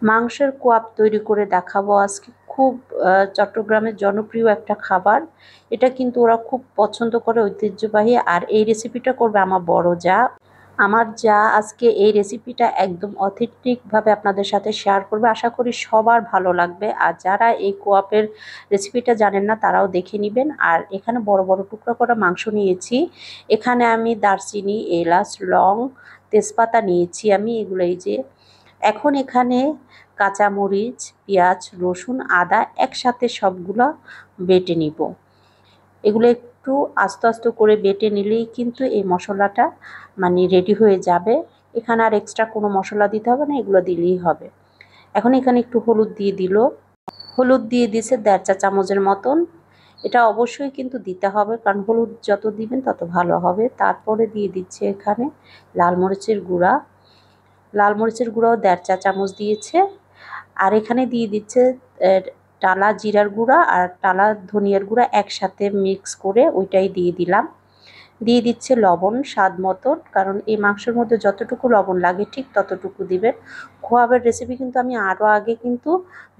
মাংসের কোয়াব তৈরি করে দেখাবো আজকে। খুব চট্টগ্রামের জনপ্রিয় একটা খাবার। এটা কিন্তু ওরা খুব পছন্দ করে, ঐতিহ্যবাহী। আর এই রেসিপিটা করবে আমার বড় যা। আমার যা আজকে এই রেসিপিটা একদম অথেন্টিকভাবে আপনাদের সাথে শেয়ার করবে। আশা করি সবার ভালো লাগবে। আর যারা এই কোয়াবের রেসিপিটা জানেন না তারাও দেখে নেবেন। আর এখানে বড় বড় টুকরা করা মাংস নিয়েছি। এখানে আমি দারচিনি, এলাচ, লং, তেজপাতা নিয়েছি আমি, এগুলো এই যে। এখন এখানে কাঁচামরিচ, পেঁয়াজ, রসুন, আদা একসাথে সবগুলো বেটে নিব। এগুলো একটু আস্তে আস্তে করে বেটে নিলেই কিন্তু এই মশলাটা মানে রেডি হয়ে যাবে। এখানে আর এক্সট্রা কোনো মশলা দিতে হবে না, এগুলো দিলেই হবে। এখন এখানে একটু হলুদ দিয়ে দিল। হলুদ দিয়ে দিছে 1.5 চা চামচের মতন। এটা অবশ্যই কিন্তু দিতে হবে, কারণ হলুদ যত দিবেন তত ভালো হবে। তারপরে দিয়ে দিচ্ছে এখানে লাল মরিচের গুঁড়া। লাল মরিচের গুঁড়াও 1.5 চা চামচ দিয়েছে। আর এখানে দিয়ে দিচ্ছে টালা জিরার গুঁড়া আর টালা ধনিয়ার গুঁড়া একসাথে মিক্স করে ওইটাই দিয়ে দিলাম। দিয়ে দিচ্ছে লবণ স্বাদ মতন, কারণ এই মাংসের মধ্যে যতটুকু লবণ লাগে ঠিক ততটুকু দিবেন। খোয়াবের রেসিপি কিন্তু আমি আরও আগে কিন্তু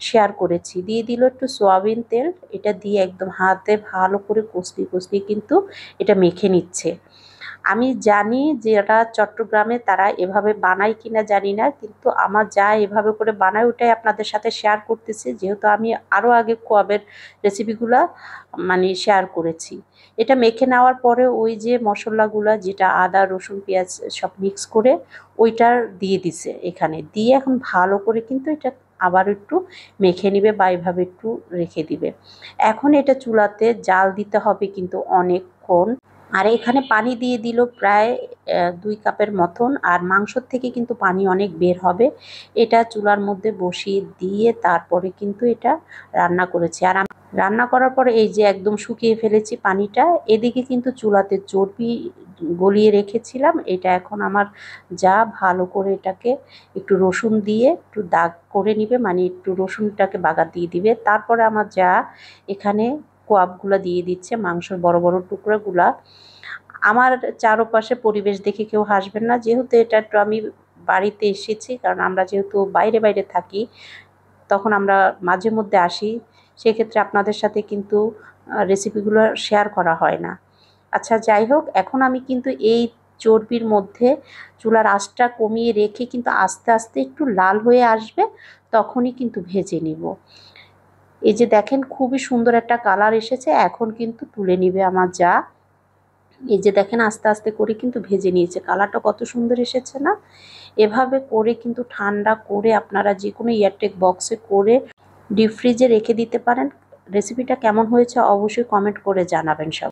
শেয়ার করেছি। দিয়ে দিল একটু সয়াবিন তেল। এটা দিয়ে একদম হাতে ভালো করে কষলি কষলি কিন্তু এটা মেখে নিচ্ছে। আমি জানি যারা চট্টগ্রামে তারা এভাবে বানায় কিনা জানি না, কিন্তু আমার যা এভাবে করে বানায় ওটাই আপনাদের সাথে শেয়ার করতেছি, যেহেতু আমি আরও আগে কোয়াবের রেসিপিগুলা মানে শেয়ার করেছি। এটা মেখে নেওয়ার পরে ওই যে মশলাগুলা যেটা আদা রসুন পেঁয়াজ সব মিক্স করে ওইটার দিয়ে দিছে এখানে। দিয়ে এখন ভালো করে কিন্তু এটা আবার একটু মেখে নিবে বা এভাবে একটু রেখে দিবে। এখন এটা চুলাতে জাল দিতে হবে কিন্তু অনেকক্ষণ। আর এখানে পানি দিয়ে দিল প্রায় 2 কাপের মতন। আর মাংসর থেকে কিন্তু পানি অনেক বের হবে। এটা চুলার মধ্যে বসিয়ে দিয়ে তারপরে কিন্তু এটা রান্না করেছি। আর রান্না করার পরে এই যে একদম শুকিয়ে ফেলেছি পানিটা। এদিকে কিন্তু চুলাতে চর্বি গলিয়ে রেখেছিলাম। এটা এখন আমার যা ভালো করে এটাকে একটু রসুন দিয়ে একটু দাগ করে নিবে, মানে একটু রসুনটাকে বাগার দিয়ে দিবে। তারপরে আমার যা এখানে কোয়াবগুলো দিয়ে দিচ্ছে, মাংসের বড় বড় টুকরোগুলা। আমার চারপাশে পরিবেশ দেখে কেউ হাসবেন না, যেহেতু এটা একটু আমি বাড়িতে এসেছি, কারণ আমরা যেহেতু বাইরে বাইরে থাকি তখন আমরা মাঝে মধ্যে আসি, সেক্ষেত্রে আপনাদের সাথে কিন্তু রেসিপিগুলো শেয়ার করা হয় না। আচ্ছা যাই হোক, এখন আমি কিন্তু এই চর্বির মধ্যে চুলার আঁচটা কমিয়ে রেখে কিন্তু আস্তে আস্তে একটু লাল হয়ে আসবে, তখনই কিন্তু ভেজে নিব। এই যে দেখেন খুবই সুন্দর একটা কালার এসেছে। এখন কিন্তু তুলে নিবে আমার যা। এই যে দেখেন আস্তে আস্তে করে কিন্তু ভেজে নিয়েছে। কালারটা কত সুন্দর এসেছে না? এভাবে করে কিন্তু ঠান্ডা করে আপনারা যে কোনো এয়ারটাইট বক্সে করে ডিপ ফ্রিজে রেখে দিতে পারেন। রেসিপিটা কেমন হয়েছে অবশ্যই কমেন্ট করে জানাবেন সব।